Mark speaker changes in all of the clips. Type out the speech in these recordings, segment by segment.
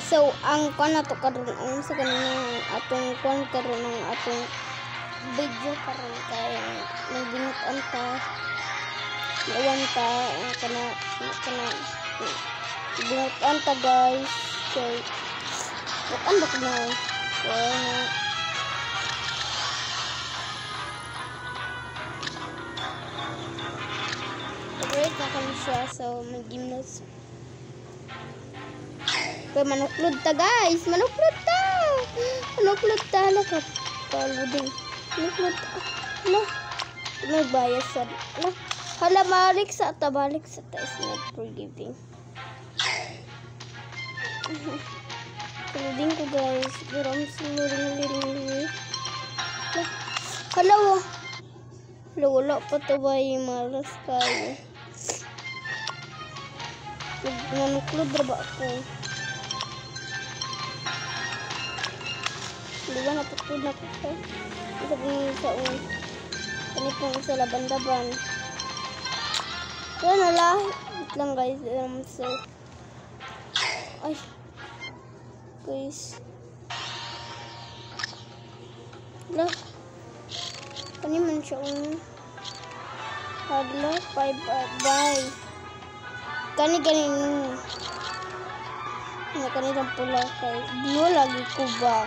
Speaker 1: So, ang kuan nato karon ang sa kanina atong kuan karon ng atong video karon kay nagbingot ta iwan ta kana bingot ta guys. Okay. Bukan ba na? Break na kami siya so mag-gymnast. Pero manuklod ta guys, manuklod ta. Hala ka paluding. Manuklod ta. May bias sa. Hala balik sa ta is not forgiving. Paluding ko guys, garam liring. Hala wala pa to ba yung malas kayo. Manuklod ba ako? Diba naputod na ko siya? Isa po yung isa o. Ano pong isa laban-laban. Wala na lang. Wait lang guys. So. Ay. Guys. Wala. Kani man siya o. Hadla. Bye. Kani. Kani lang pula kay. Blue lagi ko ba?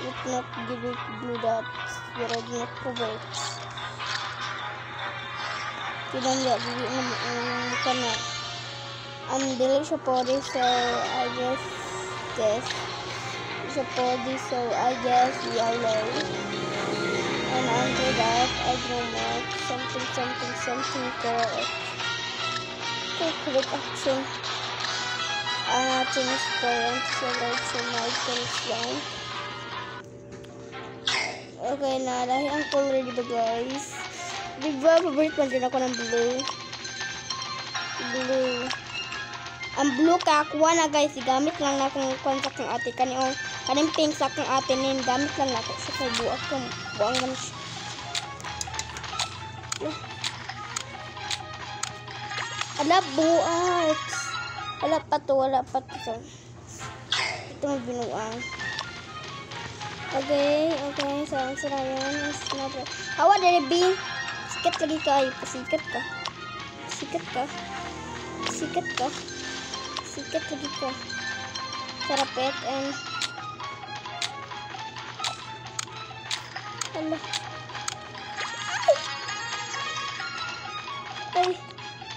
Speaker 1: It not give it blue dots. But I not correct. Tidak lihat dulu karena dili siya pwede so I guess this siya pwede so I guess yellow. And after that I don't know something correct. Correct action. Change parent selection items down. Okay na, dahil ang color dito guys. Diba, favorite man din ako ng blue. Ang blue kakuha na guys, gamit lang na kung kontak ng ate. Kaning pink sa kong ate nin, gamit lang na ako. So, kay buang ganun siya. Ala, buat. Wala pa to. Ito mo binuang. Okay, so ang sila yan is not hawa dari B. Sikat lagi kayo, pasikat lagi ka. Sarapet and ala. Ay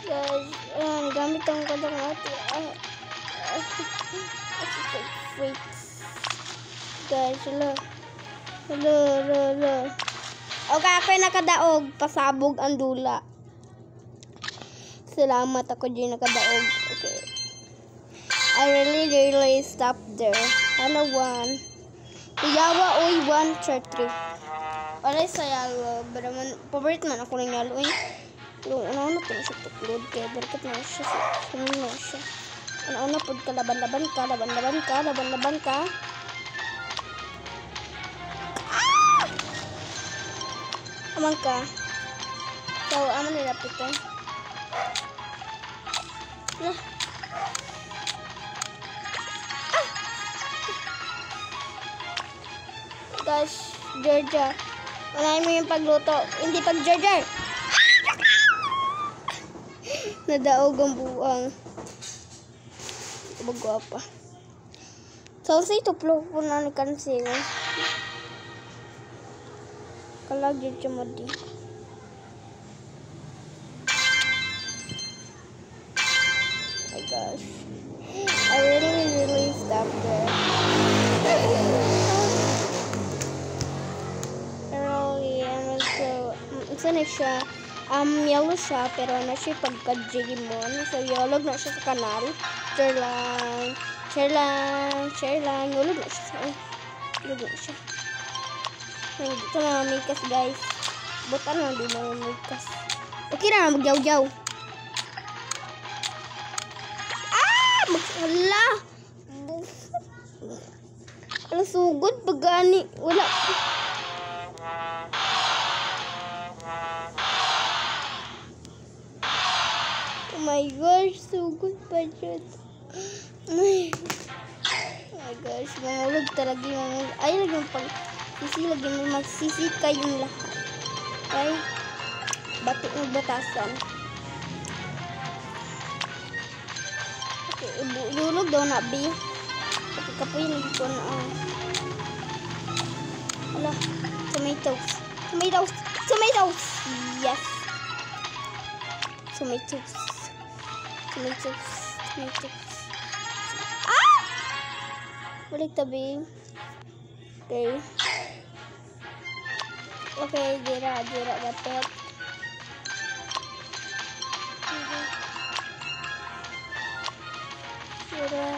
Speaker 1: guys, gamit ang kontak ng ate. Freaks. Guys, hala. Okay, ako'y nakadaog. Pasabog ang dula. Salamat ako dyan nakadaog. Okay. I really stop there. Hala, 1. Iyawa, oy, 1, 3. Walay sa yalo. Pero paborito man ako ng yalo, eh. Ano ito na siya tuklod. Kaya berkat na siya. Sunod na siya. Ano pod ka, laban-laban ka. Aman ka. So, aman nilapitan. Gosh, Georgia. Wala mo yung pagluto. Hindi pag-Georgia. Nadaog ang buwang. Bagwapa. So, sa ito po na ni cancel. Kalagyan siya mo di. Oh my gosh. I really stop there. Pero yan. So, isa na siya. Yellow siya. Pero na siya pagka-Digimon. So, yellow na siya sa kanal. Share lang. Yellow na siya. Dito na mikas guys. Butan lang din na mikas. Okay na magyaw-yaw. Hala. Hala sugod pagani. Wala. Oh my gosh, sugod pa dyan. my gosh, mamulog talaga yung ay, lagi yung sisi, lagi mo magsisi kayong lahat. Okay? Batik magbatasan. Okay, yulog daw na, B. Okay, kapoy lagi ko na, Ala, tomatoes. Tomatoes! Tomatoes! Yes! Tomatoes. Tomatoes. Tomatoes. Ah! Balik tabi. Okay. Okay, dira dapat. Dira,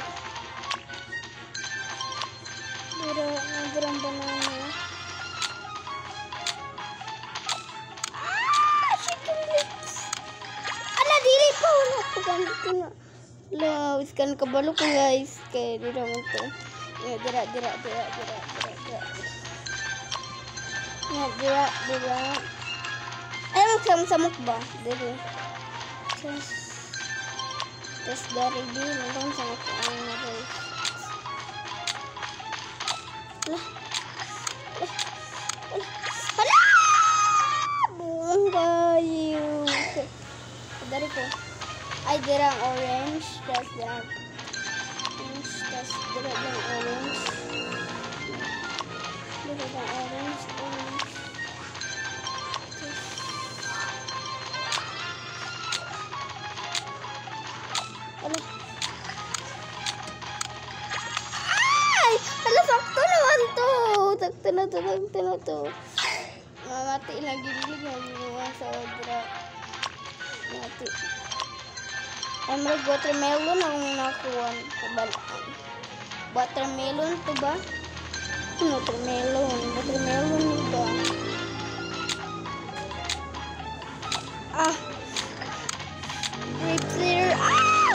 Speaker 1: nagrang banana. Ah! Chicken lips! Ala, dili pa! Wala ko ganito na. Ala, iskan kabalo ko guys. Kaya dira mo to. Dira. Dira. Ay, magsamsamok ba? Dira. Terus dari di nonton sama kamu guys. Alah, buang kayu. Dari ko. Ay, dirang orange. Das dirang orange. Ay! Hala, sakto naman to. Sakto na to. Mamati lagi sa obra. Mati. Ay, may watermelon akong nakuha. Kabalaan. Watermelon to ba? Watermelon ba? Ah! Grapes here. Ah!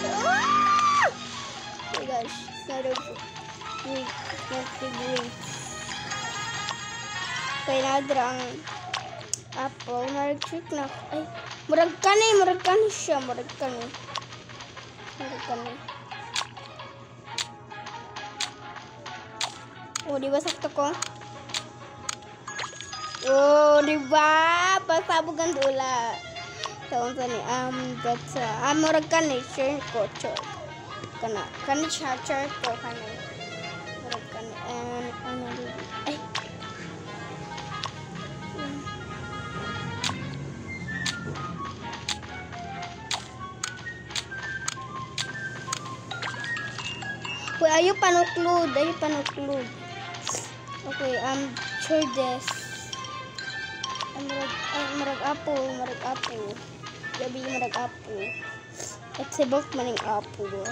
Speaker 1: Oh my gosh, it's not a grape. Not the grapes. Kaya nadrang apple. Marag-trick na. Ay, murag ka ni siya. Murag ka ni. Oh, di ba sakto ko? Oh, di ba? Pasabog ang dula. Tawag sa ni, that's, murag ka ni, share ko, chor. Kani siya, char ko, kani. Murag ka ni, ano dito? Ay! Uy, ayaw panuklod. Okay, sure this. Marag apple. Gabi marag apple. It's a book maning apple.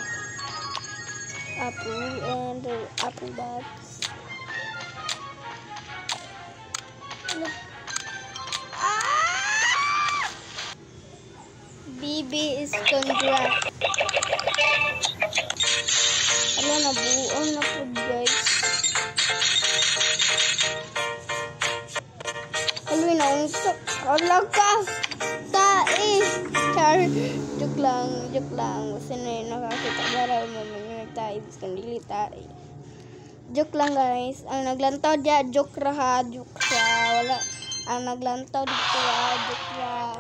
Speaker 1: Apple and apple bags. BB is congrats. Ala, nabuon na po guys. Aloy na unsak. Ala ka! Char. Joke lang. Sino nakakita bara mo tayo. Biskan dili tayo. Joke lang guys. Ang naglantaw dia, joke ra. Wala. Ang naglantaw dito joke ra.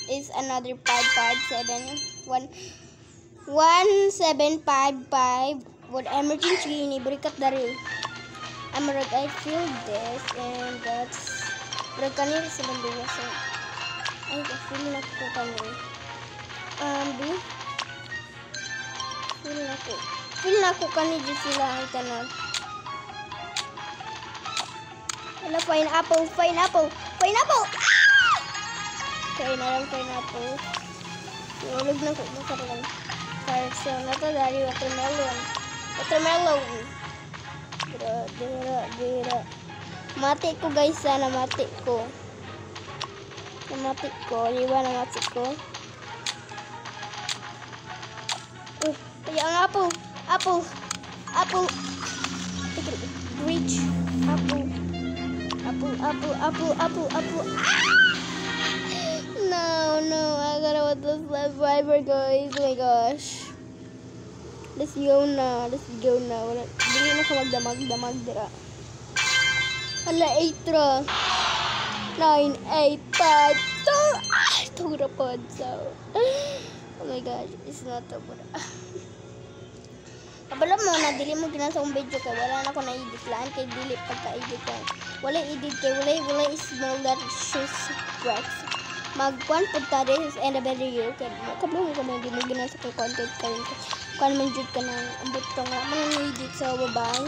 Speaker 1: Is another 1755 with emergency ni berikat dari. I feel this and that's berkani sa banduwa sa ay feel na ko kani di sila ang tanan. Ala, pineapple. Kaya na lang pineapple. Ulog na ko makaroon. So, nato dari watermelon. Dira. Mati ko guys, namati ko. Iba namati ko. Uy, ang apple. Reach. Apple. No, I gotta want the survivor guys. Oh my gosh. Let's go na. Wala, dili na ka magdamag dira. Hala, 8 ra. 9, 8, 5, 2. Tura pod. So, oh my gosh, it's not over. Kabalo mo na, dili mo ginasawang video kay wala na ko na-edit lang kay dili pagka-edit lang. Wala edit kay wala small that shoes breaks. Magkuan po ta this and a video kay kabalo mo kung dili ginasa kay content karon. Kuan man jud ka nang ambot ka nga man edit sa babay.